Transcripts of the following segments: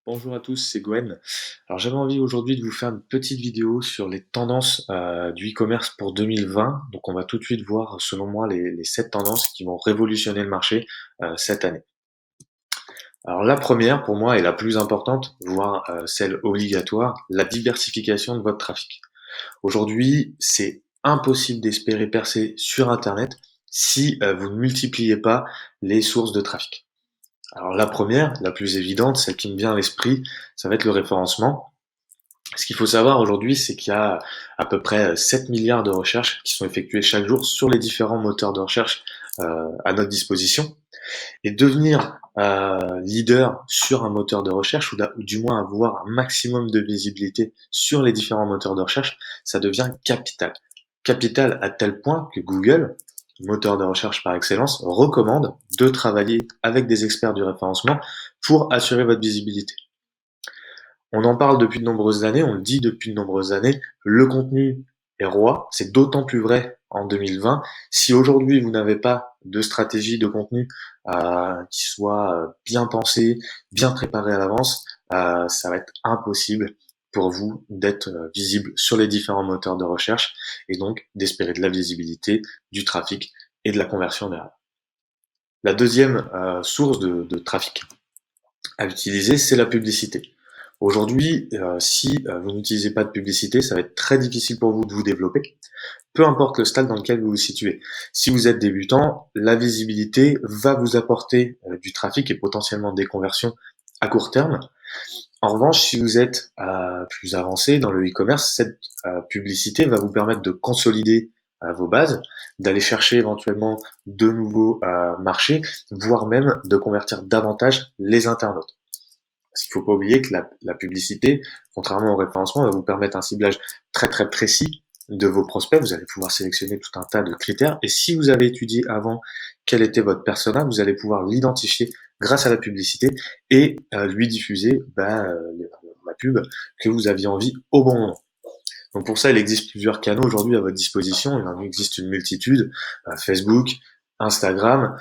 Bonjour à tous, c'est Gwen. Alors j'avais envie aujourd'hui de vous faire une petite vidéo sur les tendances du e-commerce pour 2020. Donc on va tout de suite voir selon moi les 7 tendances qui vont révolutionner le marché cette année. Alors la première pour moi est la plus importante, voire celle obligatoire, la diversification de votre trafic. Aujourd'hui c'est impossible d'espérer percer sur Internet si vous ne multipliez pas les sources de trafic. Alors la première, la plus évidente, celle qui me vient à l'esprit, ça va être le référencement. Ce qu'il faut savoir aujourd'hui, c'est qu'il y a à peu près 7 milliards de recherches qui sont effectuées chaque jour sur les différents moteurs de recherche à notre disposition. Et devenir leader sur un moteur de recherche, ou du moins avoir un maximum de visibilité sur les différents moteurs de recherche, ça devient capital. Capital à tel point que Google, moteur de recherche par excellence, recommande de travailler avec des experts du référencement pour assurer votre visibilité. On en parle depuis de nombreuses années, on le dit depuis de nombreuses années, le contenu est roi, c'est d'autant plus vrai en 2020. Si aujourd'hui vous n'avez pas de stratégie de contenu qui soit bien pensée, bien préparée à l'avance, ça va être impossible pour vous d'être visible sur les différents moteurs de recherche et donc d'espérer de la visibilité, du trafic et de la conversion derrière. La deuxième source de trafic à utiliser, c'est la publicité. Aujourd'hui, si vous n'utilisez pas de publicité, ça va être très difficile pour vous de vous développer, peu importe le stade dans lequel vous vous situez. Si vous êtes débutant, la visibilité va vous apporter du trafic et potentiellement des conversions à court terme. En revanche, si vous êtes plus avancé dans le e-commerce, cette publicité va vous permettre de consolider vos bases, d'aller chercher éventuellement de nouveaux marchés, voire même de convertir davantage les internautes. Parce qu'il ne faut pas oublier que la publicité, contrairement au référencement, va vous permettre un ciblage très très précis de vos prospects. Vous allez pouvoir sélectionner tout un tas de critères. Et si vous avez étudié avant quel était votre persona, vous allez pouvoir l'identifier grâce à la publicité et lui diffuser la pub que vous aviez envie au bon moment. Donc pour ça, il existe plusieurs canaux aujourd'hui à votre disposition. Il en existe une multitude. Facebook, Instagram.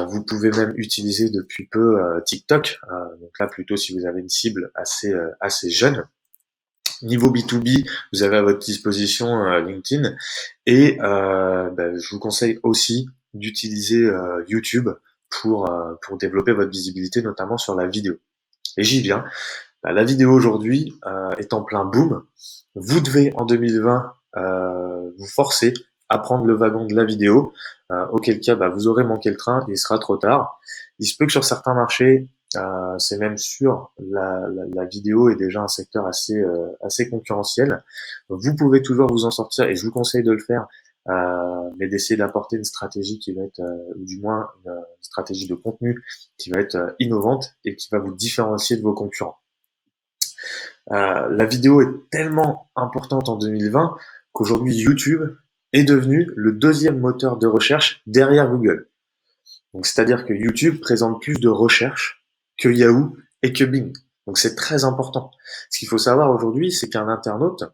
Vous pouvez même utiliser depuis peu TikTok. Donc là, plutôt si vous avez une cible assez jeune. Niveau B2B, vous avez à votre disposition LinkedIn. Et je vous conseille aussi d'utiliser YouTube pour développer votre visibilité, notamment sur la vidéo. Et j'y viens. La vidéo aujourd'hui est en plein boom. Vous devez en 2020 vous forcer à prendre le wagon de la vidéo, auquel cas vous aurez manqué le train et il sera trop tard. Il se peut que sur certains marchés, c'est même sûr, la vidéo est déjà un secteur assez concurrentiel. Vous pouvez toujours vous en sortir et je vous conseille de le faire, mais d'essayer d'apporter une stratégie qui va être, ou du moins une stratégie de contenu qui va être innovante et qui va vous différencier de vos concurrents. La vidéo est tellement importante en 2020 qu'aujourd'hui YouTube est devenu le deuxième moteur de recherche derrière Google. Donc c'est-à-dire que YouTube présente plus de recherches que Yahoo et que Bing. Donc c'est très important. Ce qu'il faut savoir aujourd'hui, c'est qu'un internaute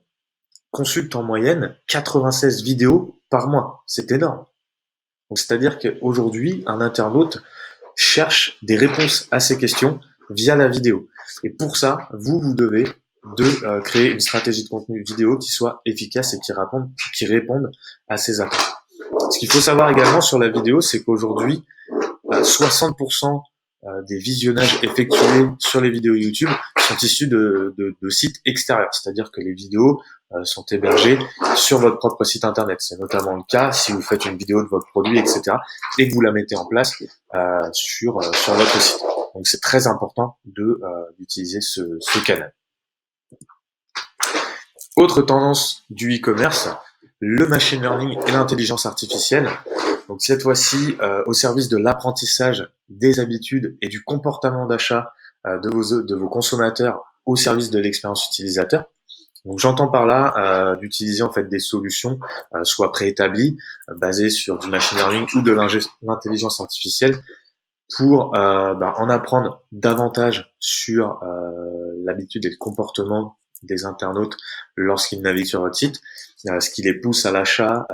consulte en moyenne 96 vidéos par mois. C'est énorme. Donc c'est-à-dire qu'aujourd'hui, un internaute cherche des réponses à ses questions via la vidéo. Et pour ça, vous devez créer une stratégie de contenu vidéo qui soit efficace et qui réponde à ses attentes. Ce qu'il faut savoir également sur la vidéo, c'est qu'aujourd'hui, 60% des visionnages effectués sur les vidéos YouTube sont issus de sites extérieurs, c'est-à-dire que les vidéos sont hébergées sur votre propre site internet. C'est notamment le cas si vous faites une vidéo de votre produit, etc., et que vous la mettez en place sur votre site. Donc c'est très important d'utiliser ce canal. Autre tendance du e-commerce, le machine learning et l'intelligence artificielle. Donc cette fois-ci, au service de l'apprentissage des habitudes et du comportement d'achat de vos consommateurs au service de l'expérience utilisateur. Donc j'entends par là d'utiliser en fait des solutions soit préétablies, basées sur du machine learning ou de l'intelligence artificielle pour en apprendre davantage sur l'habitude et le comportement des internautes lorsqu'ils naviguent sur votre site, ce qui les pousse à l'achat,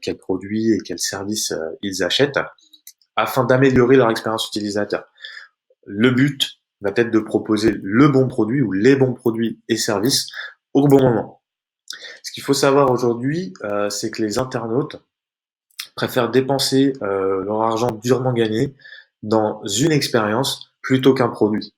quels produits et quels services ils achètent, afin d'améliorer leur expérience utilisateur. Le but va être de proposer le bon produit ou les bons produits et services au bon moment. Ce qu'il faut savoir aujourd'hui, c'est que les internautes préfèrent dépenser leur argent durement gagné dans une expérience plutôt qu'un produit.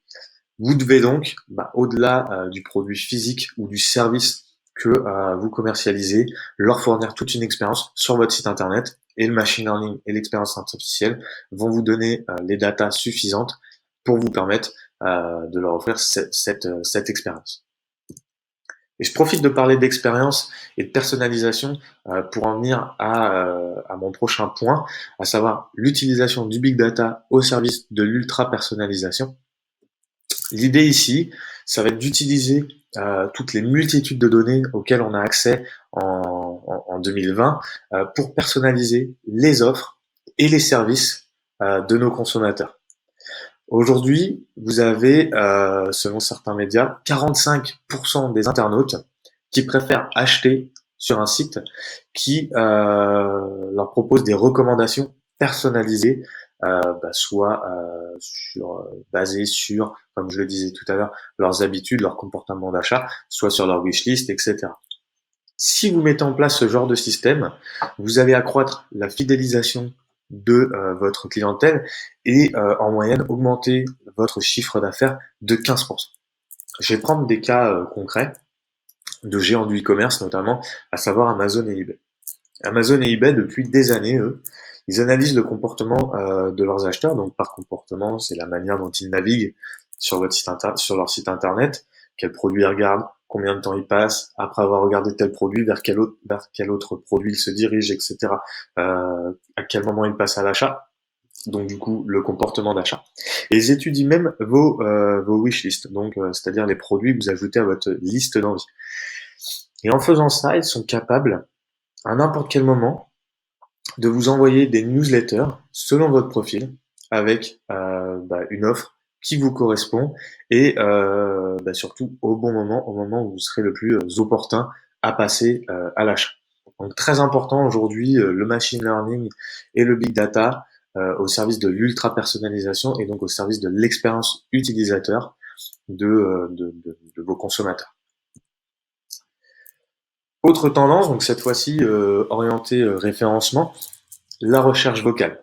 Vous devez donc, au-delà du produit physique ou du service que vous commercialisez, leur fournir toute une expérience sur votre site internet, et le machine learning et l'expérience artificielle vont vous donner les datas suffisantes pour vous permettre de leur offrir cette expérience. Et je profite de parler d'expérience et de personnalisation pour en venir à mon prochain point, à savoir l'utilisation du big data au service de l'ultra personnalisation. L'idée ici, ça va être d'utiliser toutes les multitudes de données auxquelles on a accès en 2020 pour personnaliser les offres et les services de nos consommateurs. Aujourd'hui, vous avez, selon certains médias, 45% des internautes qui préfèrent acheter sur un site qui leur propose des recommandations personnalisées, soit basées sur, comme je le disais tout à l'heure, leurs habitudes, leur comportement d'achat, soit sur leur wishlist, etc. Si vous mettez en place ce genre de système, vous allez accroître la fidélisation de votre clientèle et en moyenne augmenter votre chiffre d'affaires de 15%. Je vais prendre des cas concrets de géants du e-commerce notamment, à savoir Amazon et eBay. Amazon et eBay, depuis des années, eux, ils analysent le comportement de leurs acheteurs. Donc par comportement, c'est la manière dont ils naviguent sur leur site internet, quel produit ils regardent, combien de temps ils passent, après avoir regardé tel produit, vers quel autre produit ils se dirigent, etc. À quel moment ils passent à l'achat. Donc du coup, le comportement d'achat. Et ils étudient même vos wishlists, donc c'est-à-dire les produits que vous ajoutez à votre liste d'envie. Et en faisant ça, ils sont capables, à n'importe quel moment, de vous envoyer des newsletters selon votre profil avec une offre qui vous correspond et surtout au bon moment, au moment où vous serez le plus opportun à passer à l'achat. Donc très important aujourd'hui, le machine learning et le big data au service de l'ultra personnalisation et donc au service de l'expérience utilisateur de vos consommateurs. Autre tendance, donc cette fois-ci orientée référencement, la recherche vocale.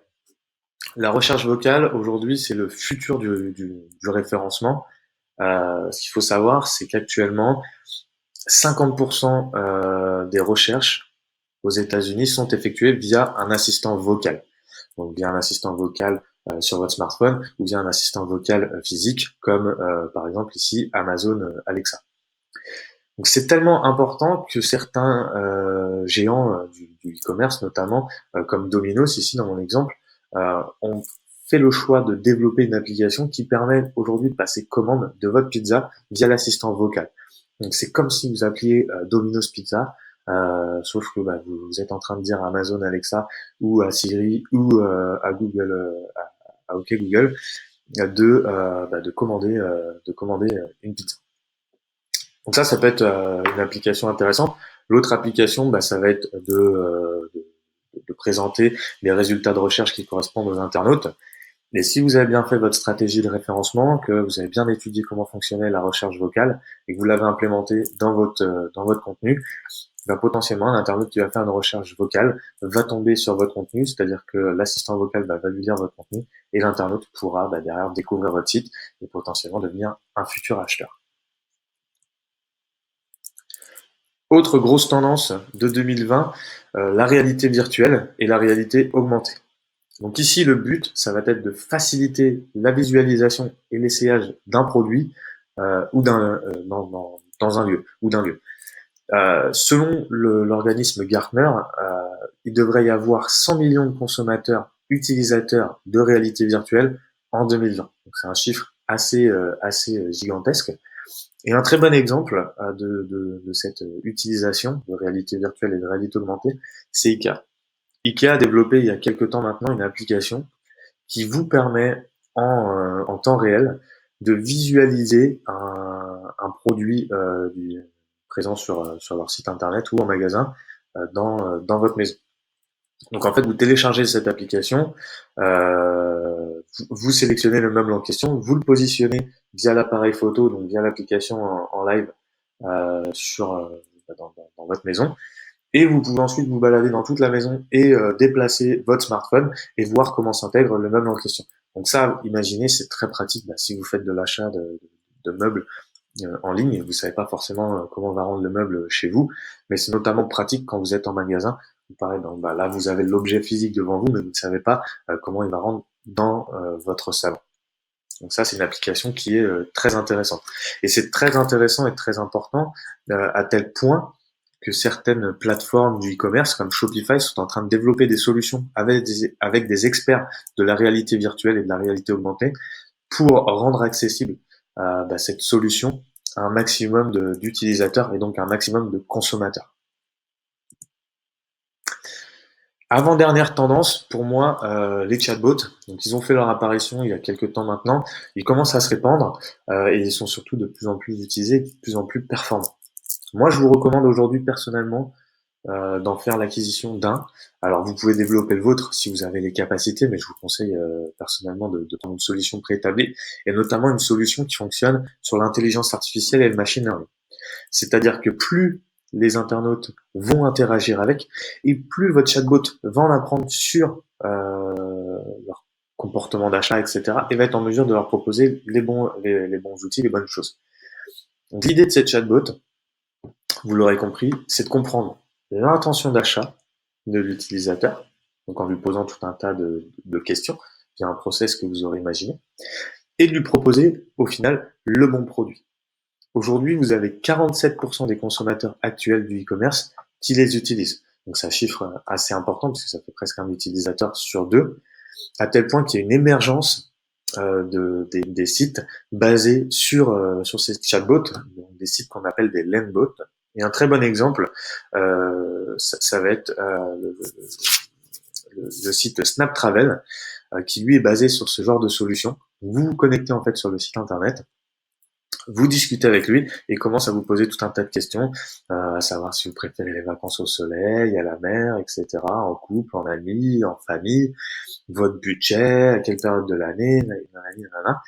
La recherche vocale, aujourd'hui, c'est le futur du référencement. Ce qu'il faut savoir, c'est qu'actuellement, 50% des recherches aux États-Unis sont effectuées via un assistant vocal. Donc via un assistant vocal sur votre smartphone ou via un assistant vocal physique, comme par exemple ici Amazon Alexa. Donc c'est tellement important que certains géants du e-commerce, notamment comme Domino's ici dans mon exemple, ont fait le choix de développer une application qui permet aujourd'hui de passer commande de votre pizza via l'assistant vocal. Donc c'est comme si vous appeliez Domino's Pizza, sauf que vous êtes en train de dire à Amazon Alexa ou à Siri ou à Google, à OK Google, de commander une pizza. Donc ça peut être une application intéressante. L'autre application, ça va être de présenter les résultats de recherche qui correspondent aux internautes. Et si vous avez bien fait votre stratégie de référencement, que vous avez bien étudié comment fonctionnait la recherche vocale et que vous l'avez implémenté dans votre contenu, potentiellement un internaute qui va faire une recherche vocale va tomber sur votre contenu, c'est-à-dire que l'assistant vocal va lui lire votre contenu et l'internaute pourra derrière découvrir votre site et potentiellement devenir un futur acheteur. Autre grosse tendance de 2020, la réalité virtuelle et la réalité augmentée. Donc ici, le but, ça va être de faciliter la visualisation et l'essayage d'un produit ou dans un lieu ou d'un lieu. Selon l'organisme Gartner, il devrait y avoir 100 millions de consommateurs utilisateurs de réalité virtuelle en 2020. Donc c'est un chiffre assez gigantesque. Et un très bon exemple de cette utilisation de réalité virtuelle et de réalité augmentée, c'est IKEA. IKEA a développé il y a quelques temps maintenant une application qui vous permet en temps réel de visualiser un produit présent sur leur site internet ou en magasin dans votre maison. Donc en fait, vous téléchargez cette application, vous sélectionnez le meuble en question, vous le positionnez via l'appareil photo, donc via l'application en live sur dans votre maison, et vous pouvez ensuite vous balader dans toute la maison et déplacer votre smartphone et voir comment s'intègre le meuble en question. Donc ça, imaginez, c'est très pratique si vous faites de l'achat de meubles en ligne et vous savez pas forcément comment on va rendre le meuble chez vous, mais c'est notamment pratique quand vous êtes en magasin. Pareil, là vous avez l'objet physique devant vous, mais vous ne savez pas comment il va rendre dans votre salon. Donc ça, c'est une application qui est très intéressante. Et c'est très intéressant et très important à tel point que certaines plateformes du e-commerce comme Shopify sont en train de développer des solutions avec des experts de la réalité virtuelle et de la réalité augmentée pour rendre accessible cette solution à un maximum d'utilisateurs et donc à un maximum de consommateurs. Avant-dernière tendance, pour moi, les chatbots. Donc, ils ont fait leur apparition il y a quelques temps maintenant. Ils commencent à se répandre et ils sont surtout de plus en plus utilisés, de plus en plus performants. Moi, je vous recommande aujourd'hui personnellement d'en faire l'acquisition d'un. Alors, vous pouvez développer le vôtre si vous avez les capacités, mais je vous conseille personnellement de prendre une solution préétablie et notamment une solution qui fonctionne sur l'intelligence artificielle et le machine learning. C'est-à-dire que plus les internautes vont interagir avec, et plus votre chatbot va en apprendre sur leur comportement d'achat, etc., et va être en mesure de leur proposer les bons outils, les bonnes choses. Donc l'idée de cette chatbot, vous l'aurez compris, c'est de comprendre l'intention d'achat de l'utilisateur, donc en lui posant tout un tas de questions, via un process que vous aurez imaginé, et de lui proposer au final le bon produit. Aujourd'hui, vous avez 47% des consommateurs actuels du e-commerce qui les utilisent. Donc c'est un chiffre assez important parce que ça fait presque un utilisateur sur deux, à tel point qu'il y a une émergence des sites basés sur ces chatbots, donc des sites qu'on appelle des landbots. Et un très bon exemple, ça va être le site Snap Travel, qui lui est basé sur ce genre de solution. Vous vous connectez en fait sur le site internet, vous discutez avec lui et il commence à vous poser tout un tas de questions, à savoir si vous préférez les vacances au soleil, à la mer, etc., en couple, en amis, en famille, votre budget, à quelle période de l'année, nanana.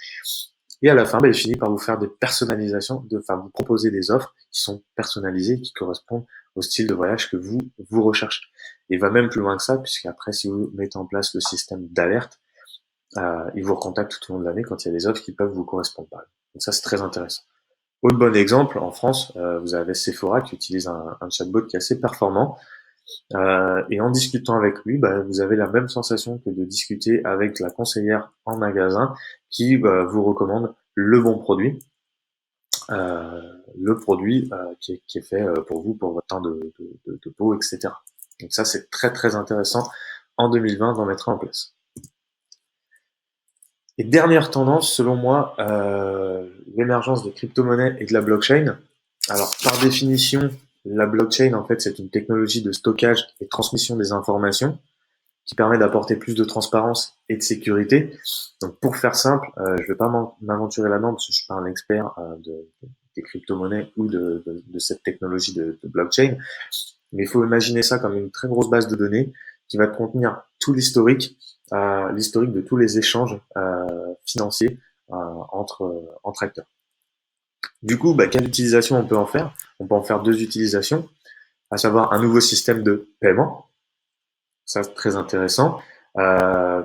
Et à la fin, il finit par vous faire des personnalisations, vous proposer des offres qui sont personnalisées, qui correspondent au style de voyage que vous recherchez. Et il va même plus loin que ça, puisqu'après, si vous mettez en place le système d'alerte, il vous recontacte tout au long de l'année quand il y a des offres qui peuvent vous correspondre. Donc ça, c'est très intéressant. Autre bon exemple, en France, vous avez Sephora qui utilise un chatbot qui est assez performant. Et en discutant avec lui, vous avez la même sensation que de discuter avec la conseillère en magasin qui vous recommande le bon produit, le produit qui est fait pour vous, pour votre teint de peau, etc. Donc ça, c'est très très intéressant en 2020 d'en mettre en place. Et dernière tendance, selon moi, l'émergence des crypto-monnaies et de la blockchain. Alors, par définition, la blockchain, en fait, c'est une technologie de stockage et de transmission des informations qui permet d'apporter plus de transparence et de sécurité. Donc, pour faire simple, je ne vais pas m'aventurer là-dedans parce que je suis pas un expert des crypto-monnaies ou de cette technologie de blockchain, mais il faut imaginer ça comme une très grosse base de données qui va contenir tout l'historique de tous les échanges financiers entre acteurs. Du coup, quelle utilisation on peut en faire? On peut en faire deux utilisations, à savoir un nouveau système de paiement, ça c'est très intéressant,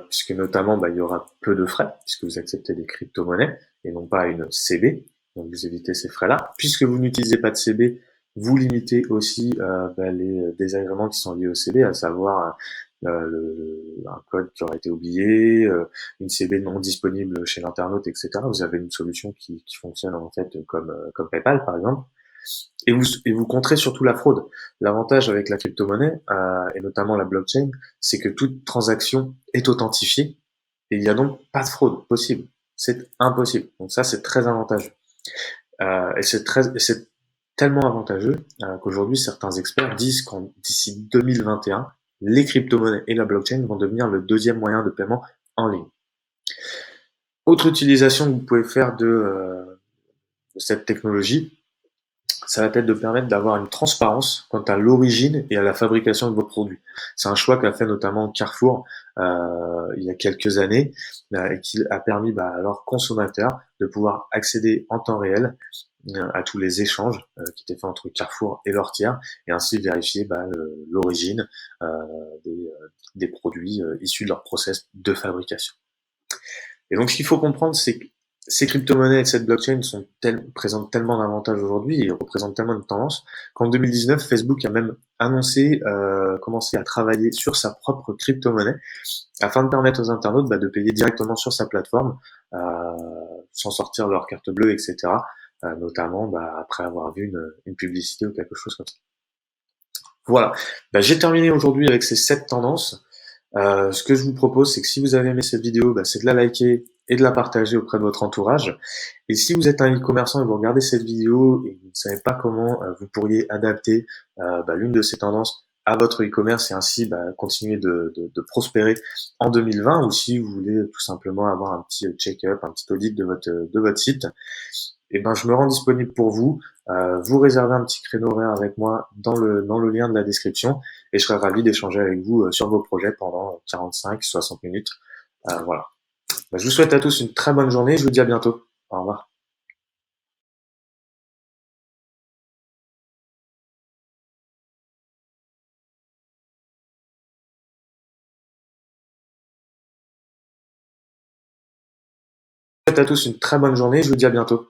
puisque notamment il y aura peu de frais, puisque vous acceptez des crypto-monnaies et non pas une CB, donc vous évitez ces frais-là. Puisque vous n'utilisez pas de CB, vous limitez aussi les désagréments qui sont liés au CB, à savoir un code qui aurait été oublié, une CB non disponible chez l'internaute, etc. Vous avez une solution qui fonctionne en fait comme PayPal par exemple. Et vous contrez surtout la fraude. L'avantage avec la crypto-monnaie, et notamment la blockchain, c'est que toute transaction est authentifiée et il n'y a donc pas de fraude possible. C'est impossible. Donc ça, c'est très avantageux. Et c'est tellement avantageux qu'aujourd'hui, certains experts disent qu'en d'ici 2021, les crypto-monnaies et la blockchain vont devenir le deuxième moyen de paiement en ligne. Autre utilisation que vous pouvez faire de cette technologie, ça va être de permettre d'avoir une transparence quant à l'origine et à la fabrication de vos produits. C'est un choix qu'a fait notamment Carrefour il y a quelques années et qui a permis à leurs consommateurs de pouvoir accéder en temps réel à tous les échanges qui étaient faits entre Carrefour et leurs tiers et ainsi vérifier l'origine euh, des produits issus de leur process de fabrication. Et donc, ce qu'il faut comprendre, c'est que ces crypto-monnaies et cette blockchain présentent tellement d'avantages aujourd'hui et représentent tellement de tendance qu'en 2019, Facebook a même annoncé commencer à travailler sur sa propre crypto-monnaie afin de permettre aux internautes de payer directement sur sa plateforme euh, sans sortir leur carte bleue, etc. Notamment après avoir vu une publicité ou quelque chose comme ça. Voilà, j'ai terminé aujourd'hui avec ces 7 tendances. Ce que je vous propose, c'est que si vous avez aimé cette vidéo, c'est de la liker et de la partager auprès de votre entourage. Et si vous êtes un e-commerçant et vous regardez cette vidéo et vous ne savez pas comment vous pourriez adapter l'une de ces tendances à votre e-commerce et ainsi continuer de prospérer en 2020, ou si vous voulez tout simplement avoir un petit check-up, un petit audit de votre site, et je me rends disponible pour vous. Vous réservez un petit créneau horaire avec moi dans le lien de la description et je serai ravi d'échanger avec vous sur vos projets pendant 45-60 minutes. Voilà. Je vous souhaite à tous une très bonne journée. Je vous dis à bientôt. Au revoir. Je vous souhaite à tous une très bonne journée. Je vous dis à bientôt.